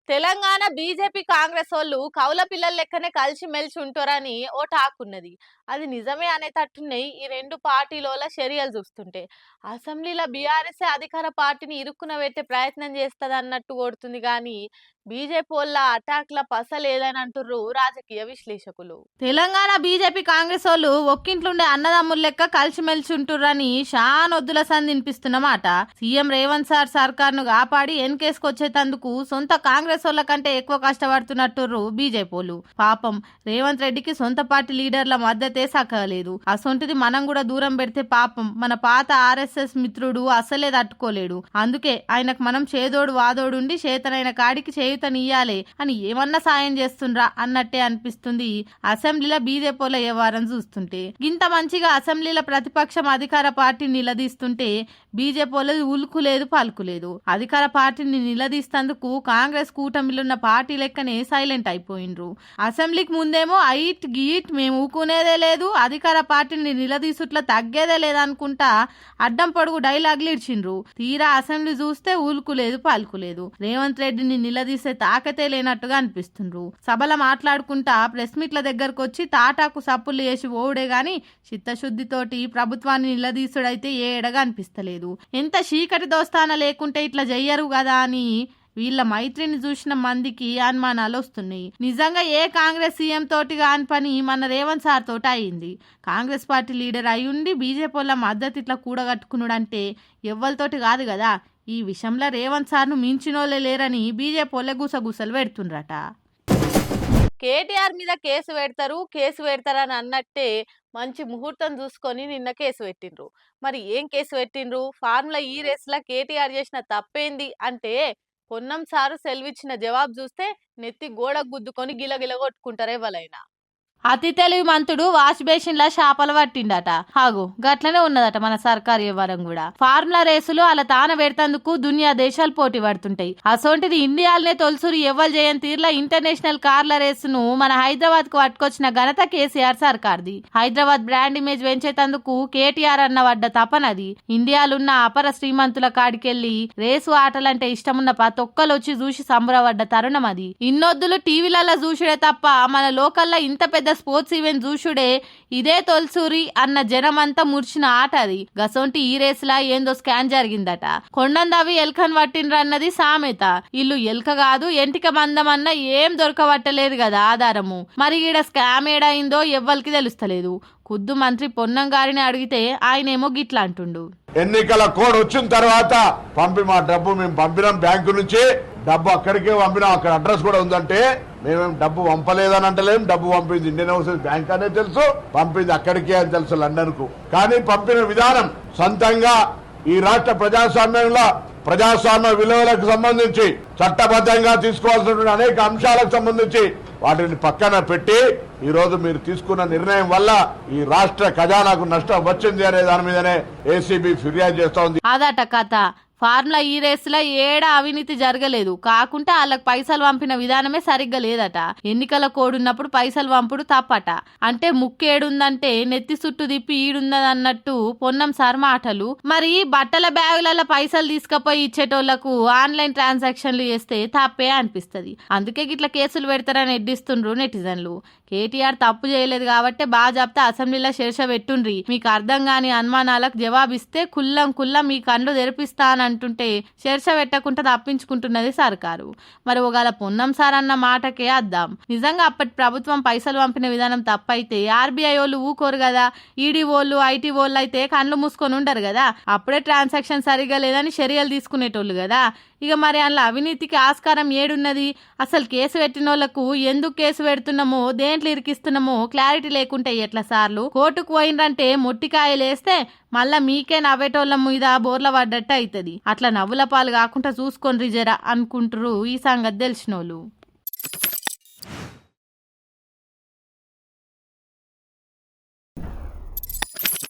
Telangana BJP Congress వాళ్ళు కౌల పిల్లల లెక్కనే కలిసి మెలిసి ఉంటారని ఓ టాక్ ఉన్నది. అది నిజమే అనేటట్టున్నాయి ఈ రెండు పార్టీల చర్యలు చూస్తుంటే. అసెంబ్లీలో బీఆర్ఎస్ అధికార పార్టీని ఇరుక్కున పెట్టే ప్రయత్నం చేస్తుంది అన్నట్టు కొడుతుంది కానీ బీజేపీ వాళ్ళ అటాక్ల పస లేదని అంటుర్రు రాజకీయ విశ్లేషకులు. తెలంగాణ బీజేపీ కాంగ్రెస్ వాళ్ళు ఒక్కింట్లుండే అన్నదమ్ముల లెక్క కలిసిమెలిసి ఉంటుర్రని షానొద్దుల సంది వినిపిస్తున్నమాట. సీఎం రేవంత్ సార్ సర్కార్ను కాపాడి ఎన్కేసుకొచ్చేటందుకు సొంత కాంగ్రెస్ వాళ్ళ కంటే ఎక్కువ కష్టపడుతున్నట్టుర్రు బీజేపీ వాళ్ళు. పాపం రేవంత్ రెడ్డికి సొంత పార్టీ లీడర్ల మద్దతే సక్కలేదు. అసొంటిది మనం కూడా దూరం పెడితే పాపం మన పాత ఆర్ఎస్ఎస్ మిత్రుడు అసలే తట్టుకోలేడు. అందుకే ఆయనకు మనం చేదోడు వాదోడుండి చేతనైన కాడికి చేయుతనియ్యాలే అని ఏమన్నా సాయం చేస్తుండ్రా అన్నట్టే అనిపిస్తుంది అసెంబ్లీలో బీజేపీ వాళ్ళ వ్యవహారం చూస్తుంటే. ఇంత మంచిగా అసెంబ్లీలో ప్రతిపక్షం అధికార పార్టీని నిలదీస్తుంటే బీజేపీ వాళ్ళది ఉలుకు లేదు పలుకు లేదు. అధికార పార్టీని నిలదీస్తందుకు కాంగ్రెస్ కూటమిలున్న పార్టీ లెక్కనే సైలెంట్ అయిపోయిండ్రు. అసెంబ్లీకి ముందేమో ఐట్ గీట్ మేము ఊకునేదే లేదు, అధికార పార్టీని నిలదీసుట్లా తగ్గేదే లేదనుకుంటా అడ్డం పొడుగు డైలాగులు ఇచ్చిండ్రు. తీరా అసెంబ్లీ చూస్తే ఊలుకు లేదు పలుకు లేదు. రేవంత్ రెడ్డిని నిలదీసే తాకతే లేనట్టుగా అనిపిస్తుండ్రు. సభలో మాట్లాడుకుంటా ప్రెస్ మీట్ల దగ్గరకు వచ్చి తాటాకు సప్పులు చేసి ఓడే గాని చిత్తశుద్ధితోటి ప్రభుత్వాన్ని నిలదీసుడైతే ఏడగా అనిపిస్తలేదు. ఎంత చీకటి దోస్తాన లేకుంటే ఇట్లా చెయ్యరు కదా అని వీళ్ళ మైత్రిని చూసిన మందికి అనుమానాలు వస్తున్నాయి. నిజంగా ఏ కాంగ్రెస్ సీఎం తోటి కాని పని మన రేవంత్ సార్ తోటి అయింది. కాంగ్రెస్ పార్టీ లీడర్ అయ్యుండి బీజేపీ వాళ్ళ మద్దతు ఇట్లా కూడగట్టుకున్నాడంటే ఎవ్వరితోటి కాదు కదా. ఈ విషయంలో రేవంత్ సార్ను మించినోళ్ళే లేరని బీజేపీ వాళ్ళే గుసగుసలు పెడుతుండ్రట. కేటీఆర్ మీద కేసు పెడతారని అన్నట్టే మంచి ముహూర్తం చూసుకొని నిన్న కేసు పెట్టిండ్రు. మరి ఏం కేసు పెట్టిండ్రు? ఫార్ములా ఈ రేసులా కేటీఆర్ చేసిన తప్పేంది అంటే పొన్నం సారు సెలవిచ్చిన జవాబు చూస్తే నెత్తి గోడకు గుద్దుకొని గిలగిల కొట్టుకుంటారు ఎవరైనా. అతి తెలివి మంతుడు వాష్ బేసిన్ లా చేపలు పట్టిండట. హాగు గట్లనే ఉన్నదట మన సర్కారు వ్యవహారం కూడా. ఫార్ములా రేసులు అలా తాన పెడతందుకు దునియా దేశాలు పోటీ పడుతుంటాయి. అసోంటిది ఇండియాలనే తొలసూరి ఎవ్వరు చేయని తీర్లా ఇంటర్నేషనల్ కార్ల రేసును మన హైదరాబాద్ కు పట్టుకొచ్చిన ఘనత కేసీఆర్ సర్కార్ది. హైదరాబాద్ బ్రాండ్ ఇమేజ్ పెంచేటందుకు కేటీఆర్ అన్న వడ్డ తపనది. ఇండియాలున్న అపర శ్రీమంతుల కాడికెళ్లి రేసు ఆటలంటే ఇష్టమున్న ప్రతొక్కలొచ్చి చూసి సంబరపడ్డ తరుణం అది. ఇన్నొద్దులు టీవీలలో చూసుడే తప్ప మన లోకల్లా ఇంత పెద్ద స్పోర్ట్స్ ఈవెంట్ చూసుడే ఇదే తొలసూరి అన్న జనమంతా ముర్చిన ఆట అది. గసొంటి ఈ రేసులా ఏందో స్కాన్ జరిగిందట. కొండందవి ఎల్కన్ పట్టిండ్రన్నది సామెత. ఇల్లు ఎల్క కాదు ఎంటిక మందం అన్న ఏం దొరకబట్టలేదు కదా ఆధారము. మరి ఈడ స్కామ్ ఏడైందో ఎవ్వరికి తెలుస్తలేదు. ఖుద్దు మంత్రి పొన్నం గారిని అడిగితే ఆయనేమో గిట్లా అంటుండు. ఎన్నికల కోడ్ వచ్చిన తర్వాత మా డబ్బు మేము పంపినాం, బ్యాంకు నుంచి డబ్బు అక్కడికే పంపినాం, అక్కడ అడ్రస్ కూడా ఉందంటే మేమేం డబ్బు పంపలేదని అంటలేం. డబ్బు పంపింది ఇండియన్ ఓవర్సీస్ బ్యాంక్ అనే తెలుసు, పంపింది అక్కడికే అని తెలుసు లండన్ కు. కానీ పంపిన విధానం సొంతంగా ఈ రాష్ట్ర ప్రజాస్వామ్య విలువలకు సంబంధించి చట్టబద్ధంగా తీసుకోవాల్సినటువంటి అనేక అంశాలకు సంబంధించి వాటిని పక్కన పెట్టి ఈ రోజు మీరు తీసుకున్న నిర్ణయం వల్ల ఈ రాష్ట్ర ఖజానాకు నష్టం వచ్చింది అనే దాని మీదనే ఏసీబీ ఫిర్యాదు చేస్తా ఉంది. అదట కథ. ఫార్ములా ఈ రేసులో ఏడా అవినీతి జరగలేదు. కాకుంటే వాళ్ళకి పైసలు పంపిన విధానమే సరిగ్గా లేదట. ఎన్నికల కోడ్ ఉన్నప్పుడు పైసలు పంపుడు తప్పట. అంటే ముక్కేడుందంటే నెత్తి చుట్టూ తిప్పి ఈడున్నదన్నట్టు పొన్నం సార్ మాటలు. మరి బట్టల బ్యాగులలో పైసలు తీసుకుపోయి ఇచ్చేటోళ్లకు ఆన్లైన్ ట్రాన్సాక్షన్లు చేస్తే తప్పే అనిపిస్తుంది. అందుకే గిట్ల కేసులు పెడతారని ఎడ్డిస్తుండ్రు నెటిజన్లు. కేటీఆర్ తప్పు చేయలేదు కాబట్టి బాగా చెప్తే అసెంబ్లీలో శీర్ష పెట్టుండ్రి. మీకు అర్థం కాని అనుమానాలకు జవాబిస్తే కుల్లం మీ కళ్ళు తెరిపిస్తానంటుంటే శీర్ష పెట్టకుండా తప్పించుకుంటున్నది సర్కారు. మరి ఒకవేళ పొన్నం సార్ అన్న మాటకే అద్దాం. నిజంగా అప్పటి ప్రభుత్వం పైసలు పంపిన విధానం తప్పైతే ఆర్బీఐ వాళ్ళు ఊకోరు కదా. ఈడీ వాళ్ళు ఐటీ వాళ్ళు అయితే కళ్ళు మూసుకొని ఉండరు కదా. అప్పుడే ట్రాన్సాక్షన్ సరిగా లేదని చర్యలు తీసుకునేటోళ్ళు కదా. ఇక మరి అందులో అవినీతికి ఆస్కారం ఏడున్నది? అసలు కేసు పెట్టిన వాళ్ళకు ఎందుకు కేసు పెడుతున్నామో దేంట్లో ఇరికిస్తున్నామో క్లారిటీ లేకుంటే ఎట్లా సార్లు? కోర్టుకు పోయినరంటే మొట్టికాయలు వేస్తే మళ్ళా మీకే నవ్వేటోళ్ళ మీద బోర్ల పడ్డట్టు అవుతుంది. అట్లా నవ్వుల పాలు కాకుండా చూసుకొని జరా అనుకుంటారు ఈ సంగతి తెలిసినోళ్ళు.